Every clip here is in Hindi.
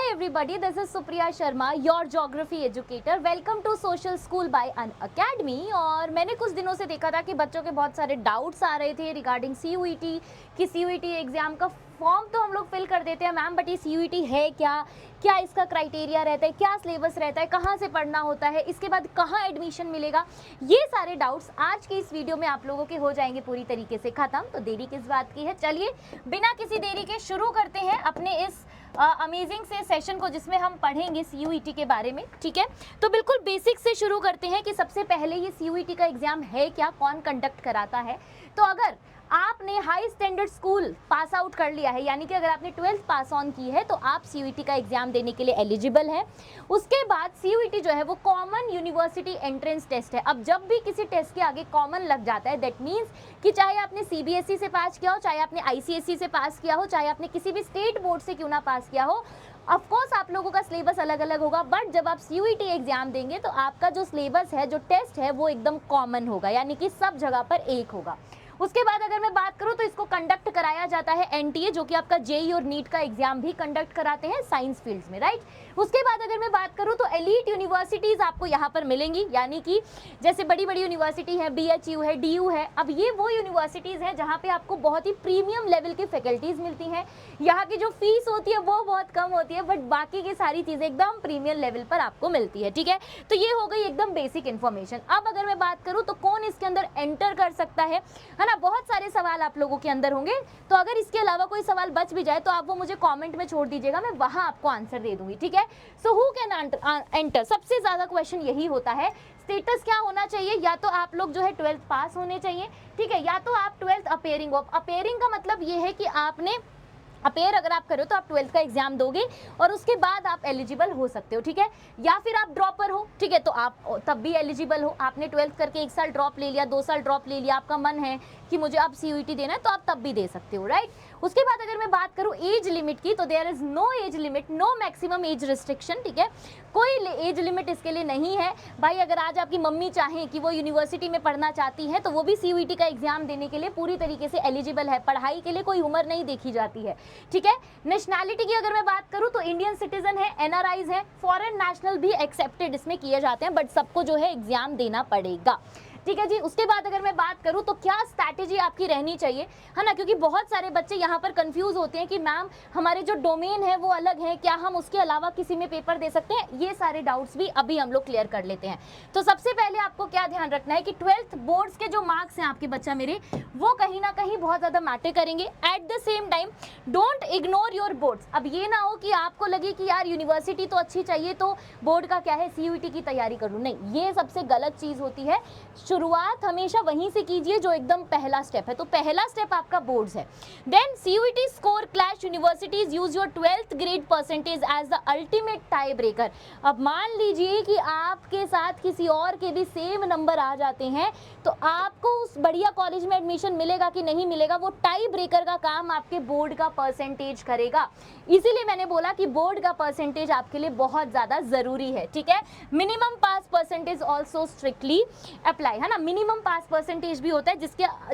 Hi everybody, this is Supriya Sharma, your geography educator. Welcome to Social School by An Academy। और मैंने कुछ दिनों से देखा था कि बच्चों के बहुत सारे डाउट्स आ रहे थे रिगार्डिंग CUET कि CUET एग्जाम का फॉर्म तो हम लोग फिल कर देते हैं मैम, बट ये CUET है क्या, क्या इसका क्राइटेरिया रहता है, क्या सिलेबस रहता है, कहाँ से पढ़ना होता है, इसके बाद कहाँ एडमिशन मिलेगा। ये सारे डाउट्स आज की इस वीडियो में आप लोगों के हो जाएंगे पूरी तरीके से खत्म। तो देरी किस बात की है, चलिए बिना किसी देरी के शुरू करते हैं अपने इस अमेजिंग से सेशन को जिसमें हम पढ़ेंगे CUET के बारे में। ठीक है, तो बिल्कुल बेसिक से शुरू करते हैं कि सबसे पहले ये CUET का एग्जाम है क्या, कौन कंडक्ट कराता है। तो अगर आपने high standard school pass out कर लिया है, यानी कि अगर आपने 12th पास ऑन की है, तो आप CUET का एग्जाम देने के लिए एलिजिबल हैं। उसके बाद CUET जो है वो कॉमन यूनिवर्सिटी एंट्रेंस टेस्ट है। अब जब भी किसी टेस्ट के आगे कॉमन लग जाता है, दैट मीन्स कि चाहे आपने CBSE से पास किया हो, चाहे आपने ICSE से पास किया हो, चाहे आपने किसी भी स्टेट बोर्ड से क्यों ना पास किया हो, ऑफ कोर्स आप लोगों का सिलेबस अलग अलग होगा, बट जब आप CUET एग्जाम देंगे तो आपका जो सिलेबस है, जो टेस्ट है, वो एकदम कॉमन होगा, यानी कि सब जगह पर एक होगा। उसके बाद अगर मैं बात करूं तो इसको कंडक्ट कराया जाता है NTA, जो कि आपका JEE और NEET का एग्जाम भी कंडक्ट कराते हैं साइंस फील्ड्स में, राइट। उसके बाद अगर मैं बात करूं तो एलीट यूनिवर्सिटीज आपको यहाँ पर मिलेंगी, यानी कि जैसे बड़ी बड़ी यूनिवर्सिटी है, BHU है, DU है। अब ये वो यूनिवर्सिटीज हैं जहाँ पे आपको बहुत ही प्रीमियम लेवल की फैकल्टीज मिलती हैं। यहाँ की जो फीस होती है वो बहुत कम होती है, बट बाकी की सारी चीजें एकदम प्रीमियम लेवल पर आपको मिलती है। ठीक है, तो ये हो गई एकदम बेसिक इन्फॉर्मेशन। अब अगर मैं बात करूँ तो कौन इसके अंदर एंटर कर सकता है ना, बहुत सारे सवाल आप लोगों के अंदर होंगे। तो अगर इसके अलावा कोई सवाल बच भी जाए तो आप वो मुझे कमेंट में छोड़ दीजिएगा, मैं वहां आपको आंसर दे दूंगी। ठीक है, सो हु कैन एंटर, सबसे ज्यादा क्वेश्चन यही होता है। स्टेटस क्या होना चाहिए, या तो आप लोग जो है 12th पास होने चाहिए, ठीक है, या तो आप 12th अपेयरिंग हो। अपेयरिंग का मतलब ये है कि आपने अपेयर अगर आप करो तो आप 12th का एग्जाम दोगे और उसके बाद आप एलिजिबल हो सकते हो। ठीक है, या फिर आप ड्रॉपर हो, ठीक है, तो आप तब भी एलिजिबल हो। आपने 12th करके 1 साल ड्रॉप ले लिया, 2 साल ड्रॉप ले लिया, आपका मन है कि मुझे अब CUET देना है, तो आप तब भी दे सकते हो, राइट। उसके बाद अगर मैं बात करूं एज लिमिट की, तो there is no age limit, no maximum age restriction. ठीक है, कोई एज लिमिट इसके लिए नहीं है भाई। अगर आज आपकी मम्मी चाहें कि वो यूनिवर्सिटी में पढ़ना चाहती है, तो वो भी CUET का एग्जाम देने के लिए पूरी तरीके से एलिजिबल है। पढ़ाई के लिए कोई उम्र नहीं देखी जाती है। ठीक है, नेशनैलिटी की अगर मैं बात करूं तो इंडियन सिटीजन है, NRIs है, फॉरेन नेशनल भी एक्सेप्टेड इसमें किए जाते हैं, बट सबको जो है एग्जाम देना पड़ेगा। ठीक है जी। उसके बाद अगर मैं बात करूं तो क्या स्ट्रैटेजी आपकी रहनी चाहिए, है ना, क्योंकि बहुत सारे बच्चे यहाँ पर कंफ्यूज होते हैं कि मैम हमारे जो डोमेन है वो अलग है, क्या हम उसके अलावा किसी में पेपर दे सकते हैं। ये सारे डाउट्स भी अभी हम लोग क्लियर कर लेते हैं। तो सबसे पहले आपको क्या ध्यान रखना है कि 12th बोर्ड्स के जो मार्क्स हैं आपके बच्चा मेरे, वो कहीं ना कहीं बहुत ज्यादा मैटर करेंगे। At the same time don't ignore your boards. अब ये ना हो कि आपको लगे कि यार यूनिवर्सिटी तो अच्छी चाहिए तो बोर्ड का क्या है, CUET की तैयारी कर लूं। नहीं, ये सबसे गलत चीज होती है। शुरुआत हमेशा वहीं से कीजिए जो एकदम पहला स्टेप है। तो पहला स्टेप आपका बोर्ड्स है। Then CUET score clash universities use your 12th grade percentage as the ultimate tie breaker. अब मान लीजिए कि आपके साथ किसी और के भी सेम नंबर आ जाते हैं, तो आपको उस बढ़िया कॉलेज में एडमिशन मिलेगा कि नहीं मिलेगा, वो टाई ब्रेकर का काम आपके बोर्ड का परसेंटेज करेगा। इसीलिए मैंने बोला कि बोर्ड का परसेंटेज आपके लिए बहुत ज्यादा जरूरी है। ठीक है, मिनिमम पास परसेंटेज ऑल्सो स्ट्रिक्टली अप्लाई, है ना। मिनिमम पास परसेंटेज भी होता है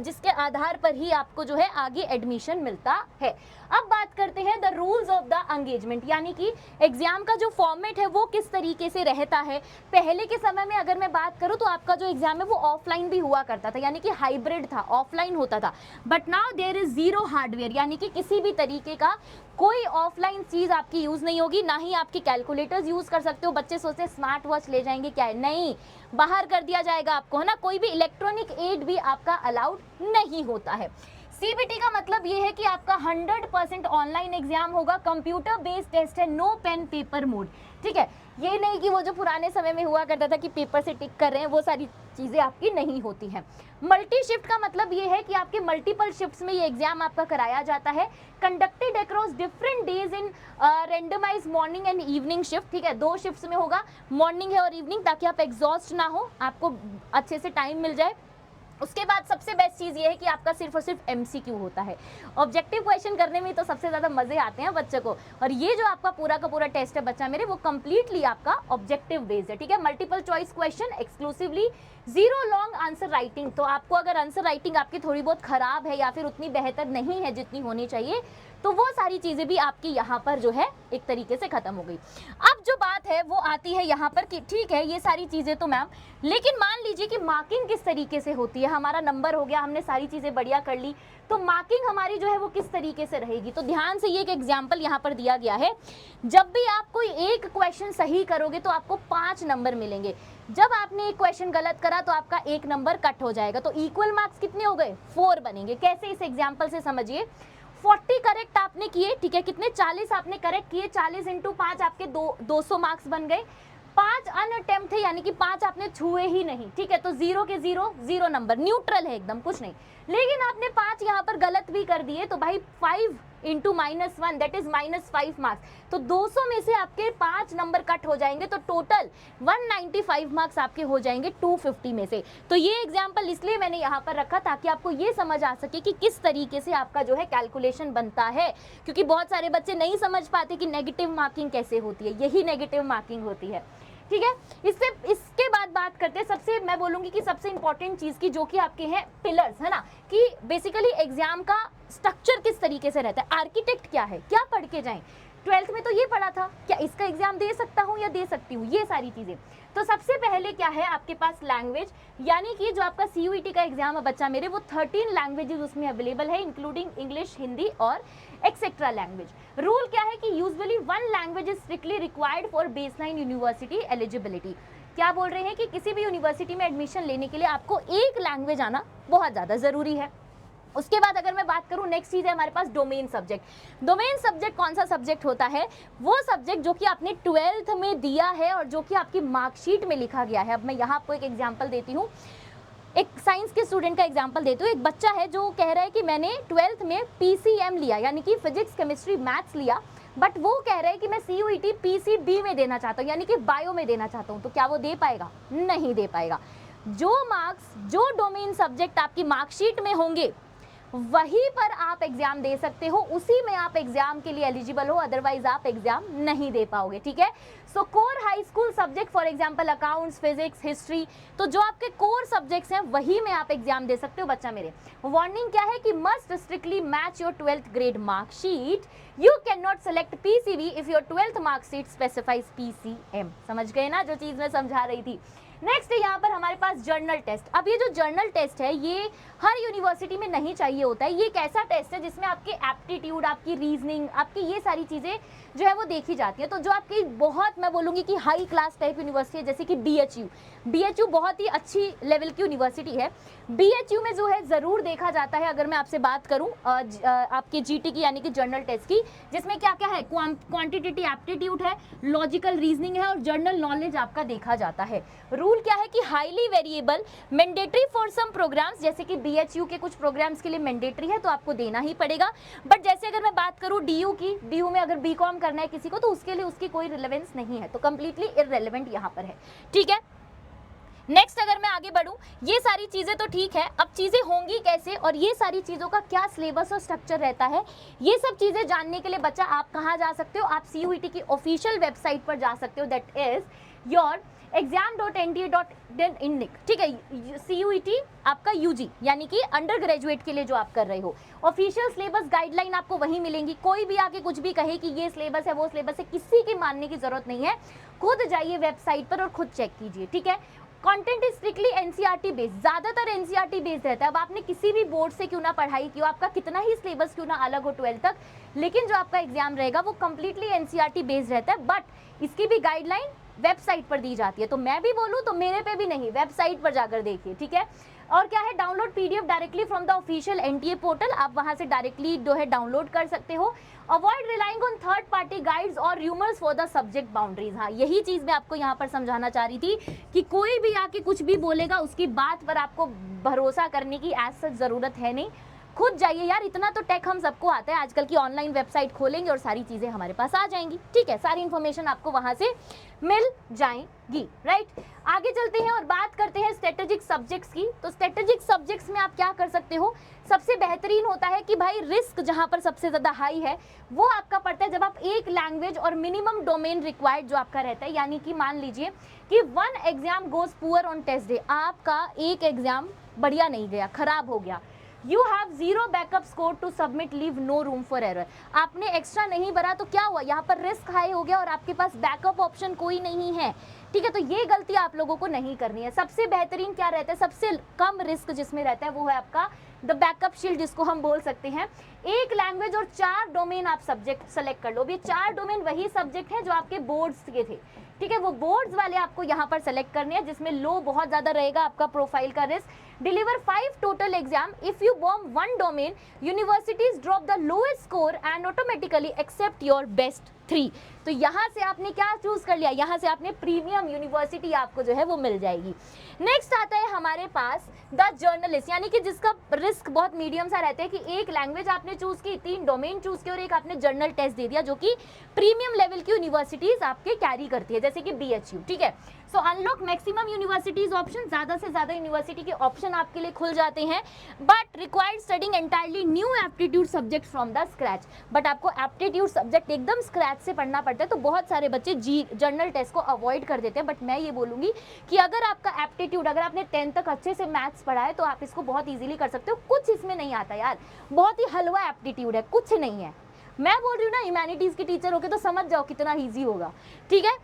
जिसके आधार पर ही आपको जो है आगे एडमिशन मिलता है। अब बात करते हैं the rules of the engagement, यानी कि एग्जाम का जो फॉर्मेट है वो किस तरीके से रहता है। पहले के समय में अगर मैं बात करूं तो आपका जो एग्जाम है वो ऑफलाइन भी हुआ करता था, यानी कि हाइब्रिड था, ऑफलाइन होता था। But now there is zero hardware, यानी कि किसी भी तरीके का कोई ऑफलाइन चीज आपकी यूज नहीं होगी, ना ही आपकी कैलकुलेटर्स यूज कर सकते हो। बच्चे सोचते हैं स्मार्ट वॉच ले जाएंगे, क्या है, नहीं, बाहर कर दिया जाएगा आपको, है ना। कोई भी इलेक्ट्रॉनिक एड भी आपका अलाउड नहीं होता है। CBT का मतलब ये है कि आपका 100% ऑनलाइन एग्जाम होगा, कंप्यूटर बेस्ड टेस्ट है, नो पेन पेपर मोड। ठीक है, ये नहीं कि वो जो पुराने समय में हुआ करता था कि पेपर से टिक कर रहे हैं, वो सारी चीजें आपकी नहीं होती हैं। मल्टी शिफ्ट का मतलब ये है कि आपके मल्टीपल शिफ्ट्स में ये एग्जाम आपका कराया जाता है, conducted across different days in randomise morning and evening shift. ठीक है, 2 शिफ्ट्स में होगा, मॉर्निंग है और इवनिंग, ताकि आप एग्जॉस्ट ना हो, आपको अच्छे से टाइम मिल जाए। उसके बाद सबसे बेस्ट चीज़ ये है कि आपका सिर्फ और सिर्फ एमसीक्यू होता है। ऑब्जेक्टिव क्वेश्चन करने में तो सबसे ज़्यादा मज़े आते हैं बच्चे को, और ये जो आपका पूरा का पूरा टेस्ट है बच्चा मेरे, वो कंप्लीटली आपका ऑब्जेक्टिव बेस्ड है, ठीक है। Multiple choice question exclusively, zero long answer writing. तो आपको अगर आंसर राइटिंग आपकी थोड़ी बहुत खराब है या फिर उतनी बेहतर नहीं है जितनी होनी चाहिए, तो वो सारी चीज़ें भी आपकी यहाँ पर जो है एक तरीके से ख़त्म हो गई। अब जो बात है वो आती है यहाँ पर कि ठीक है ये सारी चीज़ें तो मैम, लेकिन मान लीजिए कि मार्किंग किस तरीके से होती है। हमारा नंबर हो गया, हमने सारी चीज़ें बढ़िया कर ली, तो मार्किंग हमारी जो है वो किस तरीके से रहेगी। तो ध्यान से ये एक एग्जाम्पल यहाँ पर दिया गया है। जब भी आप कोई एक क्वेश्चन सही करोगे तो आपको 5 नंबर मिलेंगे। जब आपने एक क्वेश्चन गलत करा तो आपका 1 नंबर कट हो जाएगा, तो इक्वल मार्क्स कितने हो गए, 4 बनेंगे। कैसे, इस एग्जाम्पल से समझिए। 40 करेक्ट आपने किए, ठीक है, कितने, 40 आपने करेक्ट किए, 40 इंटू 5 आपके 200 मार्क्स बन गए। 5 अनअटेम्प्ट थे, यानी कि 5 आपने छुए ही नहीं, ठीक है, तो 0 के 0 0 नंबर, न्यूट्रल है एकदम, कुछ नहीं। लेकिन आपने 5 यहाँ पर गलत भी कर दिए, तो भाई 5 इंटू -1 दैट इज -5 मार्क्स। तो 200 में से आपके 5 नंबर कट हो जाएंगे, तो टोटल 195 मार्क्स आपके हो जाएंगे 250 में से। तो ये एग्जाम्पल इसलिए मैंने यहाँ पर रखा ताकि आपको ये समझ आ सके कि किस तरीके से आपका जो है कैलकुलेशन बनता है, क्योंकि बहुत सारे बच्चे नहीं समझ पाते कि नेगेटिव मार्किंग कैसे होती है। यही नेगेटिव मार्किंग होती है, ठीक है। इसके बाद बात करते हैं सबसे, मैं बोलूंगी कि सबसे इंपॉर्टेंट चीज की, जो कि आपके हैं पिलर्स, है ना, कि बेसिकली एग्जाम का स्ट्रक्चर किस तरीके से रहता है, आर्किटेक्ट क्या है, क्या पढ़ के जाएं। 12th में तो ये पढ़ा था, क्या इसका एग्जाम दे सकता हूँ या दे सकती हूँ, ये सारी चीजें। तो सबसे पहले क्या है आपके पास, लैंग्वेज, यानी कि जो आपका CUET का एग्जाम है बच्चा मेरे, वो 13 लैंग्वेजेस उसमें अवेलेबल है, इंक्लूडिंग इंग्लिश, हिंदी और एक्सेट्रा लैंग्वेज। रूल क्या है कि usually 1 language is strictly required for baseline university eligibility. क्या बोल रहे हैं कि किसी भी यूनिवर्सिटी में एडमिशन लेने के लिए आपको एक लैंग्वेज आना बहुत ज़्यादा ज़रूरी है। उसके बाद अगर मैं बात करूं, नेक्स्ट चीज़ है हमारे पास डोमेन सब्जेक्ट। डोमेन सब्जेक्ट कौन सा सब्जेक्ट होता है, वो सब्जेक्ट जो कि आपने 12th में दिया है और जो कि आपकी मार्कशीट में लिखा गया है। अब मैं यहाँ आपको एक एग्जाम्पल देती हूँ, एक साइंस के स्टूडेंट का एग्जाम्पल देती हूँ। एक बच्चा है जो कह रहा है कि मैंने 12th में PCM लिया, यानी कि फिजिक्स केमिस्ट्री मैथ्स लिया, बट वो कह रहा है कि मैं CUET PCB में देना चाहता हूँ, यानी कि बायो में देना चाहता हूँ। तो क्या वो दे पाएगा, नहीं दे पाएगा। जो मार्क्स, जो डोमेन सब्जेक्ट आपकी मार्कशीट में होंगे वहीं पर आप एग्जाम दे सकते हो, उसी में आप एग्जाम के लिए एलिजिबल हो, अदरवाइज आप एग्जाम नहीं दे पाओगे, ठीक है। So core high school subject for example accounts, physics, history, तो जो आपके कोर सब्जेक्ट्स हैं वही में आप एग्जाम दे सकते हो बच्चा मेरे। वार्निंग क्या है कि must strictly match your 12th grade marksheet, you can not select PCB if your 12th marksheet specifies PCM। समझ गए ना जो चीज मैं समझा रही थी। नेक्स्ट है यहाँ पर हमारे पास जर्नल टेस्ट। अब ये जो जर्नल टेस्ट है ये हर यूनिवर्सिटी में नहीं चाहिए होता है। ये एक ऐसा टेस्ट है जिसमें आपके एप्टीट्यूड, आपकी रीजनिंग, आपकी ये सारी चीज़ें जो है वो देखी जाती है। तो जो आपकी बहुत, मैं बोलूँगी कि हाई क्लास टाइप यूनिवर्सिटी है, जैसे कि BHU बहुत ही अच्छी लेवल की यूनिवर्सिटी है। BHU में जो है ज़रूर देखा जाता है, अगर मैं आपसे बात करूँ आपके GT की यानी कि जर्नल टेस्ट की, जिसमें क्या क्या है, क्वांटिटेटिव एप्टीट्यूड है, लॉजिकल रीजनिंग है और जर्नल नॉलेज आपका देखा जाता है। रूल क्या है कि highly variable, mandatory for some programmes, जैसे कि BHU के कुछ प्रोग्राम्स के लिए मैंडेटरी है तो आपको देना ही पड़ेगा। बट जैसे अगर मैं बात करूँ DU की, DU में अगर BCom करना है किसी को तो उसके लिए उसकी कोई रिलेवेंस नहीं है, तो कंप्लीटली इररेलेवेंट यहाँ पर है, ठीक है। नेक्स्ट अगर मैं आगे बढ़ूं, ये सारी चीज़ें तो ठीक है, अब चीज़ें होंगी कैसे और ये सारी चीज़ों का क्या सिलेबस और स्ट्रक्चर रहता है, ये सब चीज़ें जानने के लिए बच्चा आप कहाँ जा सकते हो, आप CUET की ऑफिशियल वेबसाइट पर जा सकते हो, दैट इज योर exam.nta.in, ठीक है। CUET आपका UG यानी कि अंडर ग्रेजुएट के लिए जो आप कर रहे हो, ऑफिशियल सिलेबस गाइडलाइन आपको वहीं मिलेंगी। कोई भी आके कुछ भी कहे कि ये सिलेबस है वो सिलेबस है, किसी की मानने की जरूरत नहीं है, खुद जाइए वेबसाइट पर और खुद चेक कीजिए, ठीक है। Content is strictly NCERT based, ज़्यादातर NCERT बेस्ड रहता है। अब आपने किसी भी बोर्ड से क्यों ना पढ़ाई की हो, आपका कितना ही सिलेबस क्यों ना अलग हो 12th तक, लेकिन जो आपका एग्जाम रहेगा वो कंप्लीटली NCERT बेस्ड रहता है। बट इसकी भी गाइडलाइन वेबसाइट पर दी जाती है, तो मैं भी बोलूँ तो मेरे पे भी नहीं, वेबसाइट पर जाकर देखिए, ठीक है। और क्या है, download PDF directly from the official NTA portal, आप वहां से डायरेक्टली जो है डाउनलोड कर सकते हो। Avoid relying on third party guides और rumours for the subject boundaries. हाँ, यही चीज़ मैं आपको यहाँ पर समझाना चाह रही थी कि कोई भी आके कुछ भी बोलेगा उसकी बात पर आपको भरोसा करने की एज सच ज़रूरत है नहीं। खुद जाइए यार, इतना तो टेक हम सबको आता है, आजकल की ऑनलाइन वेबसाइट खोलेंगे और सारी चीज़ें हमारे पास आ जाएंगी, ठीक है, सारी इन्फॉर्मेशन आपको वहाँ से मिल जाएंगी, राइट। आगे चलते हैं और बात करते हैं स्ट्रेटेजिक सब्जेक्ट्स की। तो स्ट्रेटेजिक सब्जेक्ट्स में आप क्या कर सकते हो, सबसे बेहतरीन होता है कि भाई रिस्क जहाँ पर सबसे ज़्यादा हाई है वो आपका पड़ता है जब आप एक लैंग्वेज और मिनिमम डोमेन रिक्वायर्ड जो आपका रहता है, यानी कि मान लीजिए कि 1 exam goes poor on test day, आपका एक एग्जाम बढ़िया नहीं गया, खराब हो गया, you have 0 backup score to submit, leave no room for error. आपने एक्स्ट्रा नहीं भरा तो क्या हुआ, यहाँ पर रिस्क हाई हो गया और आपके पास बैकअप ऑप्शन कोई नहीं है, ठीक है। तो ये गलती आप लोगों को नहीं करनी है। सबसे बेहतरीन क्या रहता है, सबसे कम रिस्क जिसमें रहता है वो है आपका द बैकअप शील्ड, जिसको हम बोल सकते हैं। एक लैंग्वेज और 4 डोमेन आप सब्जेक्ट सेलेक्ट कर लो। ये 4 डोमेन वही सब्जेक्ट हैं जो आपके बोर्ड्स के थे, ठीक है, वो बोर्ड्स वाले आपको यहाँ पर सेलेक्ट करने हैं, जिसमें लो बहुत ज़्यादा रहेगा आपका प्रोफाइल का risk. Deliver 5 total exam, if you bomb 1 domain, universities drop the lowest score and automatically accept your best 3। तो यहाँ से आपने क्या चूज कर लिया, यहाँ से आपने प्रीमियम यूनिवर्सिटी आपको जो है वो मिल जाएगी। नेक्स्ट आता है हमारे पास द जर्नलिस्ट, यानी कि जिसका रिस्क बहुत मीडियम सा रहता है कि एक लैंग्वेज आपने चूज की, 3 डोमेन चूज किए और एक आपने जर्नल टेस्ट दे दिया, जो कि प्रीमियम लेवल की यूनिवर्सिटीज आपके कैरी करती है, जैसे कि BHU, ठीक है। सो अनलॉक मैक्सिमम यूनिवर्सिटीज ऑप्शन, ज्यादा से ज्यादा यूनिवर्सिटी के ऑप्शन आपके लिए खुल जाते हैं, but required studying entirely new aptitude subject from the scratch. But आपको एप्टीट्यूड सब्जेक्ट एकदम स्क्रैच से पढ़ना पड़ता है, तो बहुत सारे बच्चे जर्नल टेस्ट को अवॉइड कर देते हैं। बट मैं ये बोलूंगी कि अगर आपका एप्टीट्यूड, अगर आपने 10th तक अच्छे से मैथ्स पढ़ा है तो आप इसको बहुत ईजिली कर सकते हो, कुछ इसमें नहीं आता यार, बहुत ही हलवा एप्टीट्यूड है, कुछ नहीं है। मैं बोल रही हूँ ना, ह्यूमैनिटीज के टीचर होके तो समझ जाओ कितना ईजी होगा, ठीक है।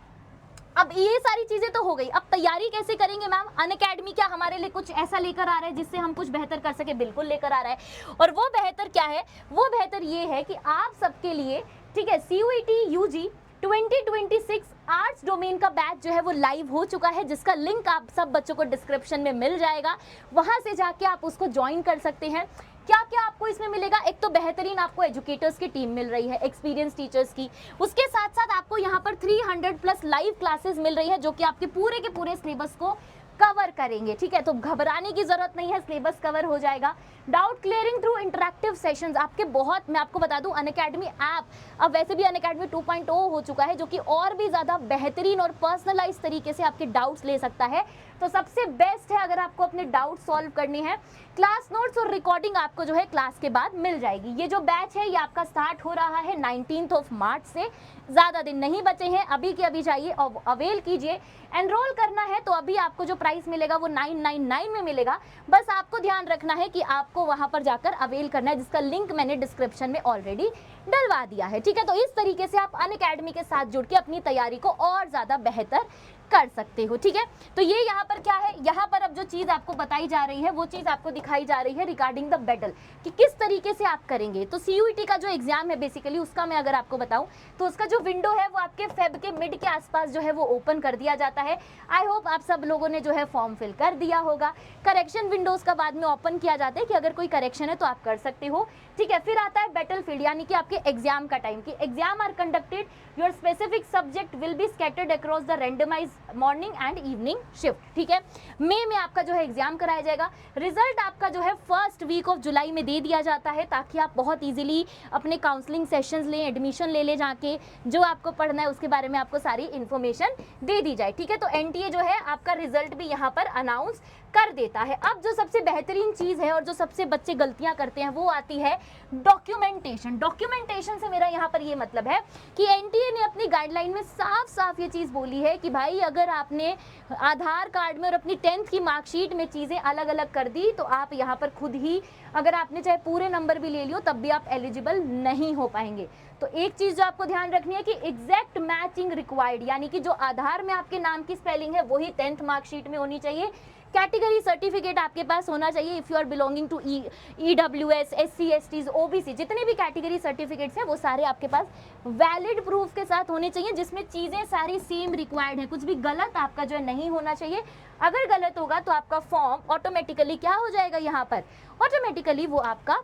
अब ये सारी चीजें तो हो गई, अब तैयारी कैसे करेंगे मैम? अनअकैडमी क्या हमारे लिए कुछ ऐसा लेकर आ रहा है जिससे हम कुछ बेहतर कर सके? बिल्कुल लेकर आ रहा है। और वो बेहतर क्या है? वो बेहतर ये है कि आप सबके लिए, ठीक है, CUET UG 2026 आर्ट्स डोमेन का बैच जो है वो लाइव हो चुका है, जिसका लिंक आप सब बच्चों को डिस्क्रिप्शन में मिल जाएगा, वहां से जाके आप उसको ज्वाइन कर सकते हैं। क्या क्या आपको इसमें मिलेगा? एक तो बेहतरीन आपको एजुकेटर्स की टीम मिल रही है, एक्सपीरियंस टीचर्स की, उसके साथ साथ आपको यहाँ पर 300+ लाइव क्लासेस मिल रही है जो कि आपके पूरे के पूरे सिलेबस को कवर करेंगे, ठीक है। तो घबराने की जरूरत नहीं है, सिलेबस कवर हो जाएगा। Doubt clearing through interactive sessions, आपके बहुत, मैं आपको बता दूं, अनअकैडमी ऐप अब वैसे भी अनअकैडमी 2.0 हो चुका है, जो कि और भी ज़्यादा बेहतरीन और पर्सनलाइज तरीके से आपके डाउट्स ले सकता है। तो सबसे बेस्ट है अगर आपको अपने डाउट सॉल्व करने हैं। क्लास नोट्स और रिकॉर्डिंग आपको जो है क्लास के बाद मिल जाएगी। ये जो बैच है ये आपका स्टार्ट हो रहा है 19 मार्च से, ज़्यादा दिन नहीं बचे हैं, अभी के अभी जाइए और अवेल कीजिए। एनरोल करना है तो अभी आपको जो प्राइस मिलेगा वो 999 में मिलेगा। बस आपको ध्यान रखना है कि आपको वहां पर जाकर अवेल करना है, जिसका लिंक मैंने डिस्क्रिप्शन में ऑलरेडी डलवा दिया है, ठीक है। तो इस तरीके से आप अनअकैडमी के साथ जुड़ के अपनी तैयारी को और ज़्यादा बेहतर कर सकते हो, ठीक है। तो ये यहाँ पर क्या है, यहाँ पर अब जो चीज़ आपको बताई जा रही है वो चीज़ आपको दिखाई जा रही है रिगार्डिंग द बैटल, कि किस तरीके से आप करेंगे। तो CUET का जो एग्जाम है बेसिकली, उसका मैं अगर आपको बताऊं तो उसका जो विंडो है वो आपके फेब के मिड के आसपास जो है वो ओपन कर दिया जाता है। आई होप आप सब लोगों ने जो है फॉर्म फिल कर दिया होगा। करेक्शन विंडोज का बाद में ओपन किया जाता है कि अगर कोई करेक्शन है तो आप कर सकते हो, ठीक है। फिर आता है बैटल फील्ड, यानी कि आपके एग्जाम का टाइम, कि exam are conducted, your specific subject will be scattered across the randomise morning and evening shift, ठीक है। मई में आपका जो है एग्जाम कराया जाएगा। रिजल्ट आपका जो है फर्स्ट वीक ऑफ जुलाई में दे दिया जाता है, ताकि आप बहुत इजीली अपने काउंसलिंग सेशंस लें, एडमिशन ले जाके, जो आपको पढ़ना है उसके बारे में आपको सारी इन्फॉर्मेशन दे दी जाए, ठीक है। तो NTA जो है आपका रिजल्ट भी यहाँ पर अनाउंस कर देता है। अब जो सबसे बेहतरीन चीज़ है और जो सबसे बच्चे गलतियां करते हैं वो आती है डॉक्यूमेंटेशन। डॉक्यूमेंटेशन से मेरा यहाँ पर ये मतलब है कि NTA ने अपनी गाइडलाइन में साफ साफ ये चीज़ बोली है कि भाई अगर आपने आधार कार्ड में और अपनी 10th की मार्कशीट में चीज़ें अलग अलग कर दी तो आप यहाँ पर खुद ही, अगर आपने चाहे पूरे नंबर भी ले लियो तब भी आप एलिजिबल नहीं हो पाएंगे। तो एक चीज़ जो आपको ध्यान रखनी है कि एग्जैक्ट मैचिंग रिक्वायर्ड, यानी कि जो आधार में आपके नाम की स्पेलिंग है वही 10th मार्कशीट में होनी चाहिए। कैटेगरी सर्टिफिकेट आपके पास होना चाहिए if you are belonging to EWS, SC STs, OBC, जितने भी कैटेगरी सर्टिफिकेट्स हैं वो सारे आपके पास वैलिड प्रूफ के साथ होने चाहिए, जिसमें चीज़ें सारी सेम रिक्वायर्ड है। कुछ भी गलत आपका जो है नहीं होना चाहिए। अगर गलत होगा तो आपका फॉर्म ऑटोमेटिकली क्या हो जाएगा, यहाँ पर ऑटोमेटिकली वो आपका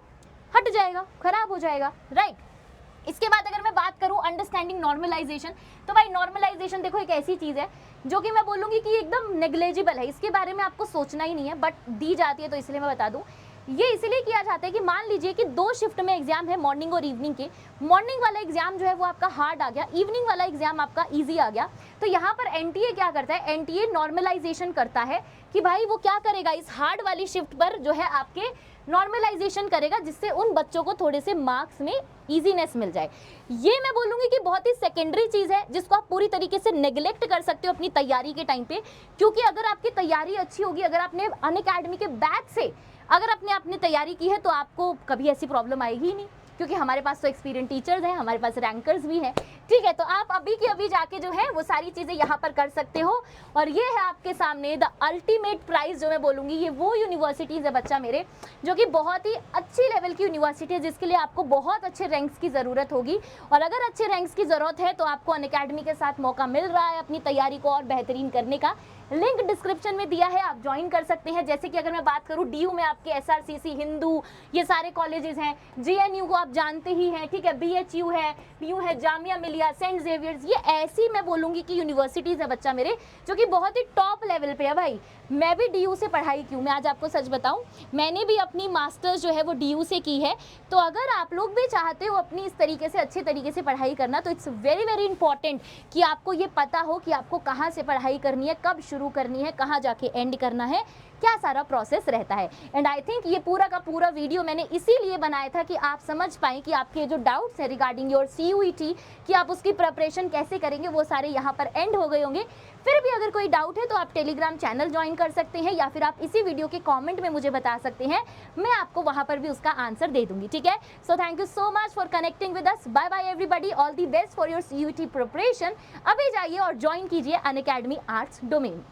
हट जाएगा, खराब हो जाएगा, राइट। इसके बाद अगर मैं बात करूं अंडरस्टैंडिंग नॉर्मलाइजेशन, तो भाई नॉर्मलाइजेशन देखो एक ऐसी चीज़ है जो कि मैं बोलूँगी कि एकदम नेग्लेजिबल है, इसके बारे में आपको सोचना ही नहीं है, बट दी जाती है तो इसलिए मैं बता दूं। ये इसलिए किया जाता है कि मान लीजिए कि 2 शिफ्ट में एग्जाम है, मॉर्निंग और इवनिंग के। मॉर्निंग वाला एग्जाम जो है वो आपका हार्ड आ गया, इवनिंग वाला एग्जाम आपका ईजी आ गया। तो यहाँ पर एनटीए क्या करता है, एनटीए नॉर्मलाइजेशन करता है कि भाई वो क्या करेगा, इस हार्ड वाली शिफ्ट पर जो है आपके नॉर्मलाइजेशन करेगा, जिससे उन बच्चों को थोड़े से मार्क्स में इजीनेस मिल जाए। ये मैं बोलूँगी कि बहुत ही सेकेंडरी चीज़ है, जिसको आप पूरी तरीके से नेग्लेक्ट कर सकते हो अपनी तैयारी के टाइम पे। क्योंकि अगर आपकी तैयारी अच्छी होगी, अगर आपने अनअकैडमी के बैच से अगर आपने तैयारी की है, तो आपको कभी ऐसी प्रॉब्लम आएगी ही नहीं, क्योंकि हमारे पास तो एक्सपीरियंस टीचर्स हैं, हमारे पास रैंकर्स भी हैं। ठीक है, तो आप अभी की अभी जाके जो है वो सारी चीज़ें यहाँ पर कर सकते हो। और ये है आपके सामने द अल्टीमेट प्राइज, जो मैं बोलूँगी ये वो यूनिवर्सिटीज़ है बच्चा मेरे, जो कि बहुत ही अच्छी लेवल की यूनिवर्सिटी है, जिसके लिए आपको बहुत अच्छे रैंक्स की ज़रूरत होगी। और अगर अच्छे रैंक्स की ज़रूरत है तो आपको अनअकैडमी के साथ मौका मिल रहा है अपनी तैयारी को और बेहतरीन करने का। लिंक डिस्क्रिप्शन में दिया है, आप ज्वाइन कर सकते हैं। जैसे कि अगर मैं बात करूं, डीयू में आपके एसआरसीसी, हिंदू, ये सारे कॉलेजेस हैं। जेएनयू को आप जानते ही हैं, ठीक है, बीएचयू है, पीयू है, जामिया मिलिया, सेंट जेवियर्स, ये ऐसी मैं बोलूंगी कि यूनिवर्सिटीज़ है बच्चा मेरे, जो कि बहुत ही टॉप लेवल पे है। भाई मैं भी डीयू से पढ़ाई की हूँ, मैं आज आपको सच बताऊँ, मैंने भी अपनी मास्टर्स जो है वो डीयू से की है। तो अगर आप लोग भी चाहते हो अपनी इस तरीके से अच्छे तरीके से पढ़ाई करना, तो इट्स वेरी वेरी इंपॉर्टेंट कि आपको ये पता हो कि आपको कहाँ से पढ़ाई करनी है, कब शुरू करनी है, कहाँ जाके एंड करना है, क्या सारा प्रोसेस रहता है। एंड आई थिंक ये पूरा का पूरा वीडियो मैंने इसीलिए बनाया था कि आप समझ पाएँ कि आपके जो डाउट्स हैं रिगार्डिंग योर सीयूईटी, कि आप उसकी प्रिपरेशन कैसे करेंगे, वो सारे यहाँ पर एंड हो गए होंगे। फिर भी अगर कोई डाउट है तो आप टेलीग्राम चैनल ज्वाइन कर सकते हैं, या फिर आप इसी वीडियो के कमेंट में मुझे बता सकते हैं, मैं आपको वहाँ पर भी उसका आंसर दे दूंगी। ठीक है, so thank you so much for connecting with us. Bye bye everybody, all the best for your CUET preparation. अभी जाइए और ज्वाइन कीजिए अनअकैडमी आर्ट्स डोमेन।